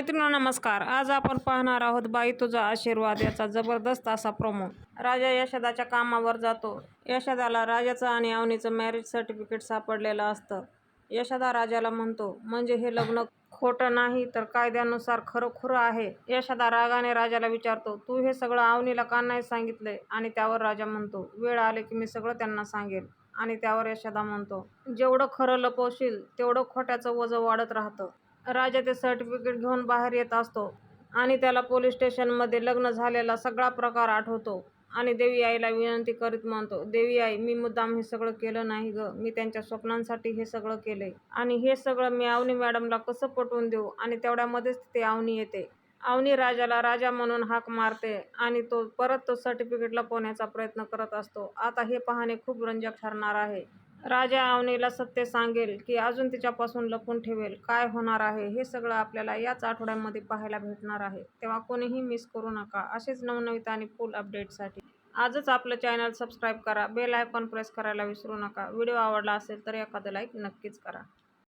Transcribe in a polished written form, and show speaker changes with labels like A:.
A: मैत्रिणींनो नमस्कार. आज आपण पाहणार आहोत बाई तुझा आशीर्वाद याचा जबरदस्त असा प्रोमो. राजा यशोदाच्या कामावर जातो. यशोदाला राजाचं आणि अवनीचं मॅरेज सर्टिफिकेट सापडलेलं असतं. यशोदा राजाला म्हणतो, म्हणजे हे लग्न खोटं नाही तर कायद्यानुसार खरं आहे. यशोदा रागाने राजाला विचारतो, तू हे सगळं अवनीला का नाही सांगितलंय? आणि त्यावर राजा म्हणतो, वेळ आले की मी सगळं त्यांना सांगेन. आणि त्यावर यशोदा म्हणतो, जेवढं खरं लपवशील तेवढं खोट्याचं वजन वाढत राहतं. राजा ते सर्टिफिकेट घेऊन बाहेर येत असतो आणि त्याला पोलीस स्टेशनमध्ये लग्न झालेला सगळा प्रकार आठवतो आणि देवी आईला विनंती करीत म्हणतो, देवी आई, मी मुद्दाम हे सगळं केलं नाही ग. मी त्यांच्या स्वप्नांसाठी हे सगळं केलंय आणि हे सगळं मी अवनी मॅडमला कसं पटवून देऊ? आणि तेवढ्यामध्येच तिथे अवनी येते. अवनी राजाला राजा म्हणून हाक मारते आणि तो परत सर्टिफिकेट लपवण्याचा प्रयत्न करत असतो. आता हे पाहणे खूप रंजक ठरणार आहे. राजा अवनीला सत्य सांगेल की अजून तिच्यापासून लपून ठेवेल? काय होणार आहे हे सगळं आपल्याला याच आठवड्यामध्ये पाहायला भेटणार आहे. तेव्हा कोणीही मिस करू नका. असेच नवनवीन आणि फुल अपडेटसाठी आजच आपलं चॅनल सबस्क्राईब करा. बेल आयकॉन प्रेस करायला विसरू नका. व्हिडिओ आवडला असेल तर एखादं लाईक नक्कीच करा.